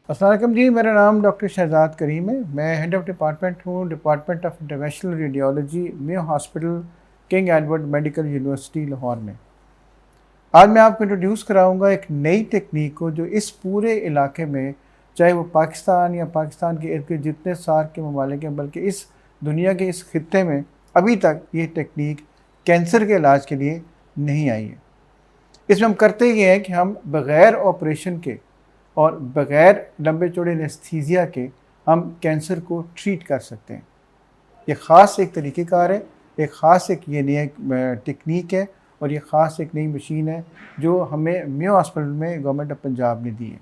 अस्सलाम वालेकुम जी, मेरा नाम डॉक्टर शहजाद करीम है। मैं हेड ऑफ़ डिपार्टमेंट हूँ, department of interventional radiology, Mayo hospital, king Edward medical university Lahore में। आज मैं आपको इंट्रोड्यूस कराऊंगा एक नई टेक्निक को, जो इस पूरे इलाके में, चाहे वो पाकिस्तान या पाकिस्तान के इर्द गिर्द जितने सार्क के ममालिक हैं, बल्कि इस दुनिया के इस खित्ते में अभी तक ये टेक्निक कैंसर के इलाज के लिए नहीं आई है। इसमें हम करते ये हैं कि हम बग़ैर ऑपरेशन के और बग़ैर लंबे चौड़े एनेस्थीसिया के हम कैंसर को ट्रीट कर सकते हैं। ये ख़ास एक तरीक़ेकार है, एक ख़ास एक ये नई टेक्निक है और ये ख़ास एक नई मशीन है जो हमें मेयो हॉस्पिटल में गवर्नमेंट ऑफ पंजाब ने दी है।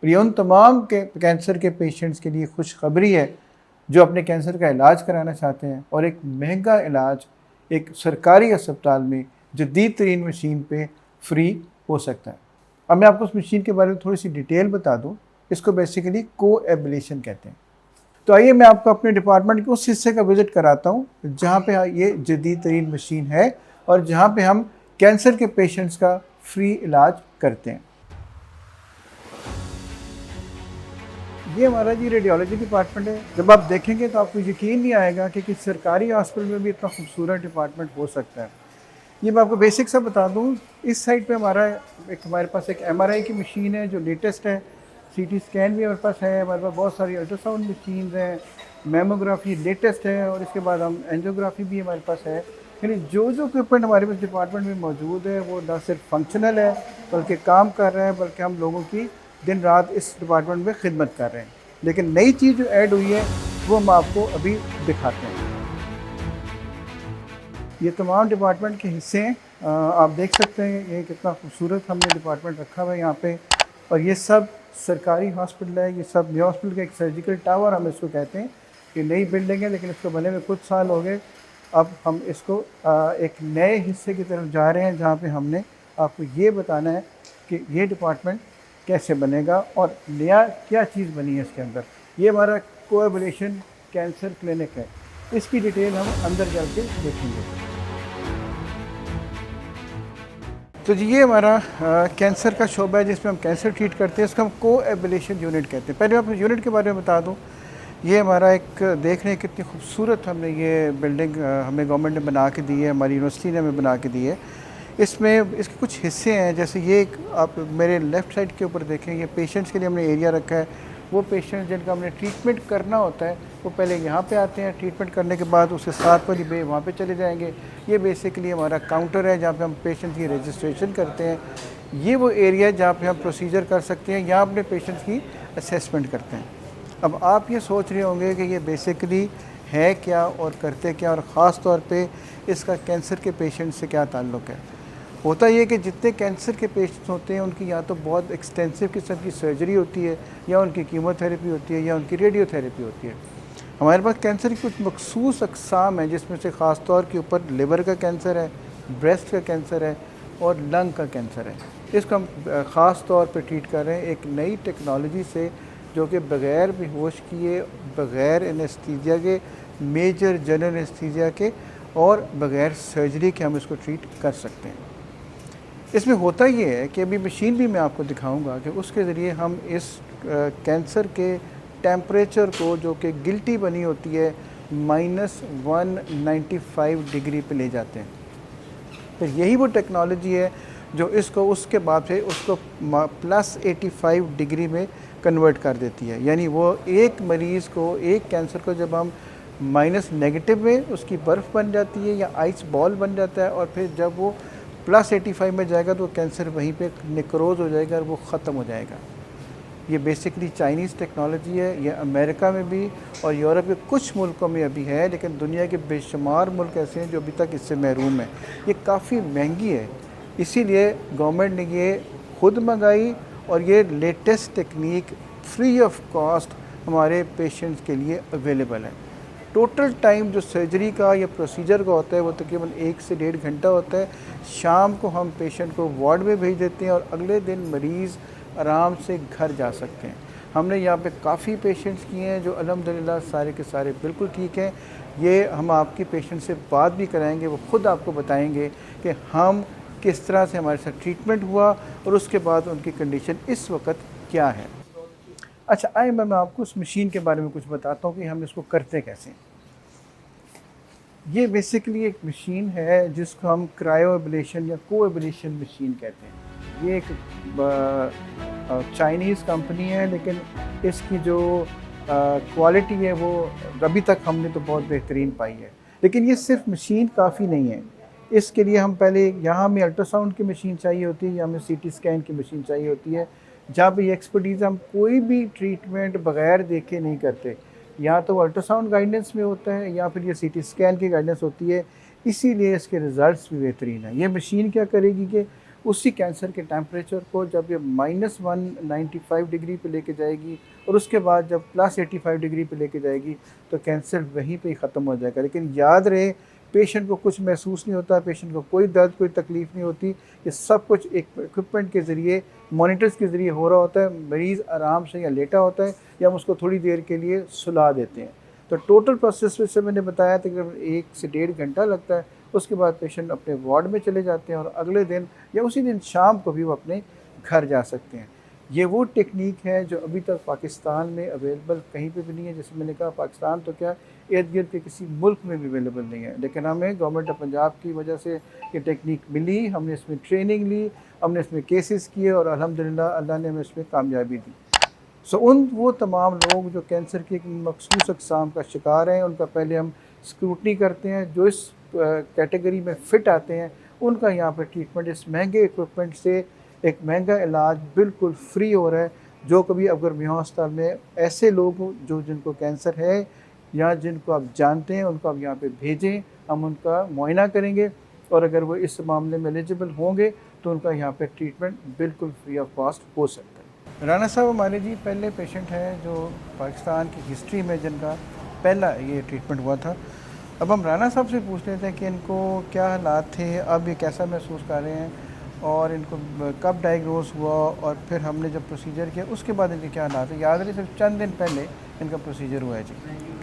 और ये उन तमाम के कैंसर के पेशेंट्स के लिए खुशखबरी है जो अपने कैंसर का इलाज कराना चाहते हैं और एक महंगा इलाज एक सरकारी अस्पताल में जदीद तरीन मशीन पे फ्री हो सकता है। अब मैं आपको उस मशीन के बारे में थोड़ी सी डिटेल बता दूं। इसको बेसिकली कोएबुलेशन कहते हैं। तो आइए मैं आपको अपने डिपार्टमेंट के उस हिस्से का विज़िट कराता हूं जहां पे ये जदीद तरीन मशीन है और जहां पे हम कैंसर के पेशेंट्स का फ्री इलाज करते हैं। ये हमारा जी रेडियोलॉजी डिपार्टमेंट है। जब आप देखेंगे तो आपको यकीन नहीं आएगा कि सरकारी हॉस्पिटल में भी इतना खूबसूरत डिपार्टमेंट हो सकता है। ये मैं आपको बेसिक सा बता दूं। इस साइड पे हमारे पास एक एमआरआई की मशीन है जो लेटेस्ट है। सीटी स्कैन भी हमारे पास है। हमारे पास बहुत सारी अल्ट्रासाउंड मशीन हैं। मेमोग्राफी लेटेस्ट है और इसके बाद हम एंजियोग्राफी भी हमारे पास है। यानी जो इक्विपमेंट हमारे पास डिपार्टमेंट में मौजूद है वो ना सिर्फ फंक्शनल है बल्कि काम कर रहे हैं, बल्कि हम लोगों की दिन रात इस डिपार्टमेंट में खिदमत कर रहे हैं। लेकिन नई चीज़ जो ऐड हुई है वो हम आपको अभी दिखाते हैं। ये तमाम डिपार्टमेंट के हिस्से हैं। आप देख सकते हैं ये कितना खूबसूरत हमने डिपार्टमेंट रखा हुआ है यहाँ पे। और ये सब सरकारी हॉस्पिटल है। ये सब मेयो हॉस्पिटल का एक सर्जिकल टावर हम इसको कहते हैं। ये नई बिल्डिंग है लेकिन इसको बने हुए कुछ साल हो गए। अब हम इसको एक नए हिस्से की तरफ जा रहे हैं जहाँ पे हमने आपको ये बताना है कि ये डिपार्टमेंट कैसे बनेगा और नया क्या चीज़ बनी है इसके अंदर। ये हमारा कोएबुलेशन कैंसर क्लिनिक है। इसकी डिटेल हम अंदर जाके देखेंगे। तो जी ये हमारा कैंसर का शोबा है जिसमें हम कैंसर ट्रीट करते हैं। इसको हम कोएबुलेशन यूनिट कहते हैं। पहले मैं आपको यूनिट के बारे में बता दूं। ये हमारा एक देख रहे हैं कितनी खूबसूरत हमने ये बिल्डिंग हमें गवर्नमेंट ने बना के दी है, हमारी यूनिवर्सिटी ने हमें बना के दी है। इसमें इसके कुछ हिस्से हैं, जैसे ये आप मेरे लेफ़्ट साइड के ऊपर देखें, ये पेशेंट्स के लिए हमने एरिया रखा है। वो पेशेंट जिनका हमने ट्रीटमेंट करना होता है वो पहले यहाँ पे आते हैं। ट्रीटमेंट करने के बाद उसके 7 वाली बे वहाँ पे चले जाएंगे। ये बेसिकली हमारा काउंटर है जहाँ पे हम पेशेंट की रजिस्ट्रेशन करते हैं। ये वो एरिया है जहाँ पे हम प्रोसीजर कर सकते हैं, यहाँ अपने पेशेंट्स की असेसमेंट करते हैं। अब आप ये सोच रहे होंगे कि ये बेसिकली है क्या और करते क्या, और ख़ास तौर पे इसका कैंसर के पेशेंट से क्या ताल्लुक़ है। होता ये कि जितने कैंसर के पेशेंट्स होते हैं उनकी या तो बहुत एक्सटेंसिव किस्म की सर्जरी होती है, या उनकी कीमोथेरेपी होती है, या उनकी रेडियोथेरेपी होती है। हमारे पास कैंसर की कुछ मखसूस अक़साम हैं जिसमें से ख़ास तौर के ऊपर लिवर का कैंसर है, ब्रेस्ट का कैंसर है और लंग का कैंसर है। इसको हम ख़ास तौर पर ट्रीट कर रहे हैं एक नई टेक्नोलॉजी से, जो कि बग़ैर बेहोश किए, बग़ैर एनेस्थीसिया के, मेजर जनरल एनेस्थीसिया के और बग़ैर सर्जरी के हम इसको ट्रीट कर सकते हैं। इसमें होता ये है कि अभी मशीन भी मैं आपको दिखाऊंगा कि उसके ज़रिए हम इस कैंसर के टेम्परेचर को, जो कि गिल्टी बनी होती है, -195 डिग्री पे ले जाते हैं। तो यही वो टेक्नोलॉजी है जो इसको उसके बाद से उसको +85 डिग्री में कन्वर्ट कर देती है। यानी वो एक मरीज़ को, एक कैंसर को जब हम -नेगेटिव में उसकी बर्फ़ बन जाती है या आइस बॉल बन जाता है, और फिर जब वो +85 में जाएगा तो कैंसर वहीं पे निक्रोज हो जाएगा और वो ख़त्म हो जाएगा। ये बेसिकली चाइनीज़ टेक्नोलॉजी है। ये अमेरिका में भी और यूरोप के कुछ मुल्कों में अभी है, लेकिन दुनिया के बेशुमार मुल्क ऐसे हैं जो अभी तक इससे महरूम हैं। ये काफ़ी महंगी है, इसीलिए गवर्नमेंट ने ये खुद मंगाई और ये latest technique free of cost हमारे पेशेंट्स के लिए अवेलेबल है। टोटल टाइम जो सर्जरी का या प्रोसीजर का होता है वो तकरीबन 1 से 1.5 घंटा होता है। शाम को हम पेशेंट को वार्ड में भेज देते हैं और अगले दिन मरीज़ आराम से घर जा सकते हैं। हमने यहाँ पे काफ़ी पेशेंट्स किए हैं जो अल्हम्दुलिल्लाह सारे के सारे बिल्कुल ठीक हैं। ये हम आपकी पेशेंट से बात भी कराएंगे, वो ख़ुद आपको बताएंगे कि हम किस तरह से हमारे साथ ट्रीटमेंट हुआ और उसके बाद उनकी कंडीशन इस वक्त क्या है। अच्छा आइए मैं आपको उस मशीन के बारे में कुछ बताता हूँ कि हम इसको करते कैसे हैं। ये बेसिकली एक मशीन है जिसको हम क्रायो एब्लेशन या को एब्लेशन मशीन कहते हैं। ये एक चाइनीज़ कंपनी है, लेकिन इसकी जो क्वालिटी है वो अभी तक हमने तो बहुत बेहतरीन पाई है। लेकिन ये सिर्फ मशीन काफ़ी नहीं है, इसके लिए हम पहले यहाँ हमें अल्ट्रासाउंड की मशीन चाहिए होती है या हमें सीटी स्कैन की मशीन चाहिए होती है। जहाँ पे ये एक्सपर्टीज़, हम कोई भी ट्रीटमेंट बगैर देखे नहीं करते, या तो अल्ट्रासाउंड गाइडेंस में होता है या फिर ये सीटी स्कैन की गाइडेंस होती है, इसीलिए इसके रिज़ल्ट्स भी बेहतरीन हैं। ये मशीन क्या करेगी कि उसी कैंसर के टेम्परेचर को जब ये -195 डिग्री पे लेके जाएगी और उसके बाद जब +85 डिग्री पे लेके जाएगी तो कैंसर वहीं पे ही ख़त्म हो जाएगा। लेकिन याद रहे, पेशेंट को कुछ महसूस नहीं होता, पेशेंट को कोई दर्द, कोई तकलीफ़ नहीं होती। ये सब कुछ एक इक्विपमेंट के ज़रिए, मॉनिटर्स के ज़रिए हो रहा होता है। मरीज़ आराम से या लेटा होता है या हम उसको थोड़ी देर के लिए सुला देते हैं। तो टोटल प्रोसेस जैसे मैंने बताया तकरीबन 1 से 1.5 घंटा लगता है। उसके बाद पेशेंट अपने वार्ड में चले जाते हैं और अगले दिन या उसी दिन शाम को भी वो अपने घर जा सकते हैं। ये वो टेक्निक है जो अभी तक पाकिस्तान में अवेलेबल कहीं पे भी नहीं है। जैसे मैंने कहा, पाकिस्तान तो क्या, इर्द गिर्द के किसी मुल्क में भी अवेलेबल नहीं है, लेकिन हमें गवर्नमेंट ऑफ पंजाब की वजह से ये टेक्निक मिली, हमने इसमें ट्रेनिंग ली, हमने इसमें केसेस किए और अल्हम्दुलिल्लाह अल्लाह ने हमें इसमें कामयाबी दी। सो वो तमाम लोग जो कैंसर की एक मखसूस अक़साम का शिकार हैं, उनका पहले हम स्क्रूटनी करते हैं। जो इस कैटेगरी में फ़िट आते हैं उनका यहाँ पर ट्रीटमेंट इस महंगे इक्विपमेंट से, एक महंगा इलाज बिल्कुल फ्री हो रहा है। जो कभी अगर मियां अस्पताल में ऐसे लोग हों जो जिनको कैंसर है या जिनको आप जानते हैं, उनको आप यहाँ पे भेजें, हम उनका मुआयना करेंगे और अगर वो इस मामले में एलिजिबल होंगे तो उनका यहाँ पे ट्रीटमेंट बिल्कुल फ्री ऑफ कॉस्ट हो सकता है। राना साहब हमारे जी पहले पेशेंट हैं जो पाकिस्तान की हिस्ट्री में जिनका पहला ये ट्रीटमेंट हुआ था। अब हम राना साहब से पूछ लेते हैं कि इनको क्या हालात थे, अब ये कैसा महसूस कर रहे हैं और इनको कब डायग्नोज हुआ और फिर हमने जब प्रोसीजर किया उसके बाद इनके क्या हालात है। याद रहे सिर्फ चंद दिन पहले इनका प्रोसीजर हुआ है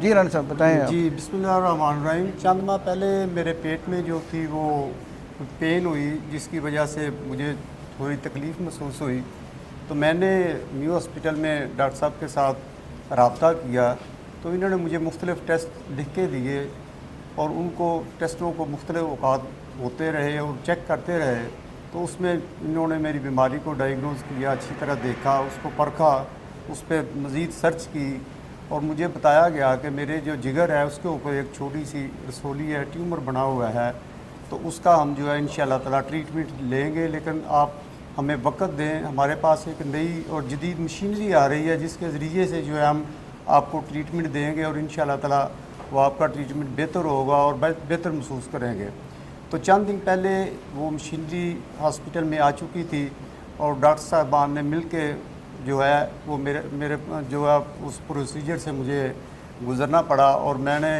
जी राना साहब बताएं आप। जी बिस्मिल्लाहिर्रहमानिर्रहीम। चंद माह पहले मेरे पेट में जो थी वो पेन हुई, जिसकी वजह से मुझे थोड़ी तकलीफ़ महसूस हुई। तो मैंने न्यू हॉस्पिटल में डॉक्टर साहब के साथ रब्ता किया, तो इन्होंने मुझे मुख्तलिफ़ टेस्ट लिख के दिए और उनको टेस्टों को मुख्तलिफ़ औकात होते रहे और चेक करते रहे। तो उसमें इन्होंने मेरी बीमारी को डायग्नोज़ किया, अच्छी तरह देखा, उसको परखा, उस पर मज़ीद सर्च की और मुझे बताया गया कि मेरे जो जिगर है उसके ऊपर एक छोटी सी रसोली है, ट्यूमर बना हुआ है। तो उसका हम जो है इंशाअल्लाह ताला ट्रीटमेंट लेंगे, लेकिन आप हमें वक्त दें। हमारे पास एक नई और जदीद मशीनरी आ रही है जिसके ज़रिए से जो है हम आपको ट्रीटमेंट देंगे और इंशाअल्लाह ताला वो आपका ट्रीटमेंट बेहतर होगा और बेहतर महसूस करेंगे। तो चंद दिन पहले वो मशीनरी हॉस्पिटल में आ चुकी थी और डॉक्टर साहबान ने मिल के जो है वो मेरे जो है उस प्रोसीजर से मुझे गुज़रना पड़ा और मैंने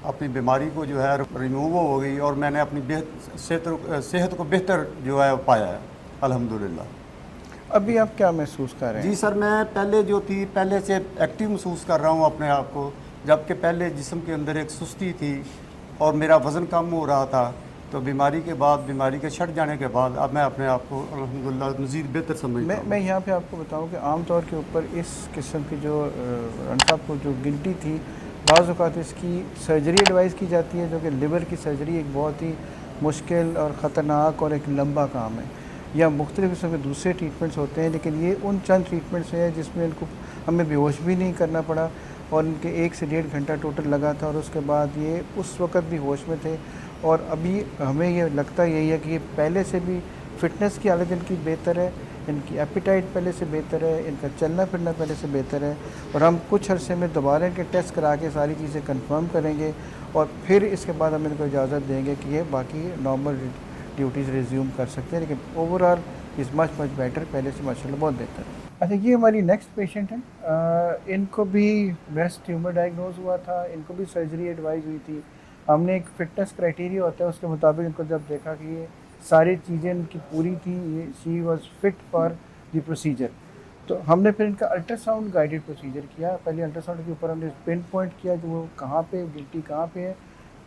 अपनी बीमारी को जो है रिमूव हो गई और मैंने अपनी सेहत को बेहतर जो है पाया है अल्हम्दुलिल्लाह। अभी आप क्या महसूस कर रहे हैं? जी सर, मैं पहले जो थी पहले से एक्टिव महसूस कर रहा हूँ अपने आप को, जबकि पहले जिस्म के अंदर एक सुस्ती थी और मेरा वज़न कम हो रहा था। तो बीमारी के बाद, बीमारी के छट जाने के बाद अब मैं अपने आप को अल्हम्दुलिल्लाह मज़ीद बेहतर समझता हूँ। मैं यहाँ पे आपको बताऊँ कि आम तौर के ऊपर इस किस्म की जो रनसाब को जो गिनती थी, बाज़ औक़ात इसकी सर्जरी एडवाइस की जाती है, जो कि लिवर की सर्जरी एक बहुत ही मुश्किल और ख़तरनाक और एक लंबा काम है, या मुख्तलिफ़ किस्म के दूसरे ट्रीटमेंट्स होते हैं। लेकिन ये उन चंद ट्रीटमेंट्स हैं जिसमें इनको हमें बेहोश भी नहीं करना पड़ा और इनके 1 से 1.5 घंटा टोटल लगा था और उसके बाद ये उस वक़्त भी होश में थे। और अभी हमें ये लगता यही है कि ये पहले से भी फ़िटनेस की हालत इनकी बेहतर है, इनकी एपिटाइट पहले से बेहतर है, इनका चलना फिरना पहले से बेहतर है। और हम कुछ अरसे में दोबारा इनके टेस्ट करा के सारी चीज़ें कंफर्म करेंगे और फिर इसके बाद हम इनको इजाज़त देंगे कि ये बाकी नॉर्मल ड्यूटीज़ रिज्यूम कर सकते हैं। लेकिन ओवरऑल इज़ मच बेटर, पहले से माशाल्लाह बहुत बेहतर है। अच्छा, ये हमारी नेक्स्ट पेशेंट है। इनको भी ब्रेस्ट ट्यूमर डायग्नोज हुआ था, इनको भी सर्जरी एडवाइस हुई थी। हमने एक फ़िटनेस क्राइटेरिया होता है, उसके मुताबिक इनको जब देखा कि ये सारी चीज़ें इनकी पूरी थी, ये she was fit for the procedure, तो हमने फिर इनका अल्ट्रासाउंड गाइडेड प्रोसीजर किया। पहले अल्ट्रासाउंड के ऊपर हमने पिन पॉइंट किया कि वो कहाँ पे गिल्टी कहाँ पे है।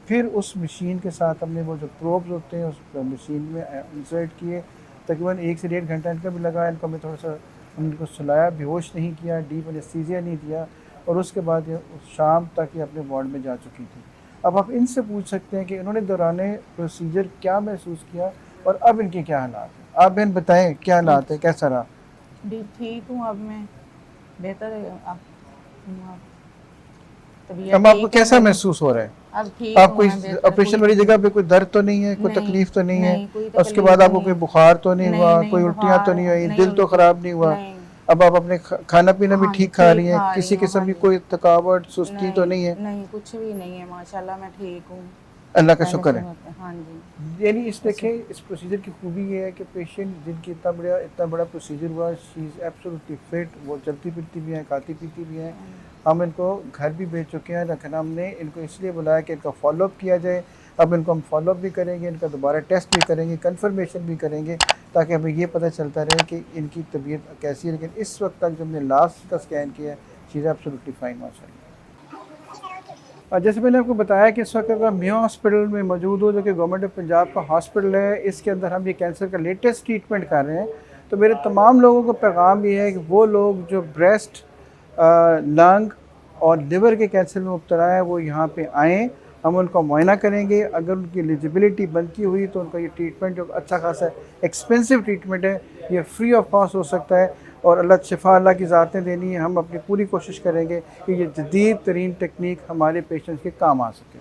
फिर उस मशीन के साथ हमने वो जो प्रोब्स होते हैं उस मशीन में इंसर्ट किए। तकरीबन 1 से 1.5 घंटा इनका भी लगा। इनको हमें थोड़ा सा हमने उनको सुलाया, बेहोश नहीं किया, डीप एनेस्थीसिया नहीं दिया और उसके बाद ये शाम तक ये अपने वार्ड में जा चुकी थी। अब आप इनसे पूछ सकते हैं कि इन्होंने दौराने प्रोसीजर क्या महसूस किया और अब इनके क्या हालात हैं। आप बहन बताएं क्या हालात है, कैसा रहा? भी ठीक हूँ, अब मैं बेहतर है, अब तबीयत अब आपको ठीक है कैसा मेरी। महसूस हो रहा है? अब ठीक आप हूँ कोई मैं, बेहतर, ऑपरेशन वाली जगह पे कोई दर्द तो नहीं है, कोई नहीं, तकलीफ तो नहीं है? नहीं, कोई और उसके तकलीफ बाद आपको नहीं कोई है। बुखार तो नहीं नहीं, हुआ, नहीं, कोई उल्टियाँ तो बुखार नहीं हुई, नहीं, दिल तो उल्टी ख़राब नहीं हुआ? नहीं। अब आप अपने खाना पीना भी हाँ, ठीक खा रही ठीक हैं, खा किसी रही हूँ, किस्म हाँ की जी। कोई थकावट सुस्ती तो नहीं है? नहीं, कुछ भी नहीं है, माशाल्लाह मैं ठीक हूँ। अल्लाह का पहले शुक्र से है। होता हाँ जी। यानी इस देखें इस प्रोसीजर की खूबी ये है कि पेशेंट जिनकी इतना बड़ा प्रोसीजर हुआ, शी इज़ एब्सोल्युटली फिट, वो चलती फिरती भी हैं, खाती पीती भी हैं। हम इनको घर भी भेज चुके हैं, लेकिन हमने इनको इसलिए बुलाया कि इनका फॉलोअप किया जाए। अब इनको हम फॉलोअप भी करेंगे, इनका दोबारा टेस्ट भी करेंगे, कंफर्मेशन भी करेंगे, ताकि हमें ये पता चलता रहे कि इनकी तबीयत कैसी है। लेकिन इस वक्त तक जब हमने लास्ट का स्कैन किया है, शी इज़ एब्सोल्युटली फाइन माशाल्लाह। और जैसे मैंने आपको बताया कि इस वक्त मैं मियो हॉस्पिटल में मौजूद हूँ, जो कि गवर्नमेंट ऑफ पंजाब का हॉस्पिटल है। इसके अंदर हम ये कैंसर का लेटेस्ट ट्रीटमेंट कर रहे हैं। तो मेरे तमाम लोगों को पैगाम ये है कि वो लोग जो ब्रेस्ट, लंग और लिवर के कैंसर में मुब्तला है, वो यहाँ पे आएँ, हम उनका मुआयना करेंगे। अगर उनकी एलिजिबिलिटी बनती हुई तो उनका ये ट्रीटमेंट जो अच्छा खासा एक्सपेंसिव ट्रीटमेंट है, ये फ्री ऑफ कॉस्ट हो सकता है। और अल्लाह शिफा अल्लाह की ज़ातें देनी है। हम अपनी पूरी कोशिश करेंगे कि ये जदीद तरीन टेक्निक हमारे पेशेंट्स के काम आ सके।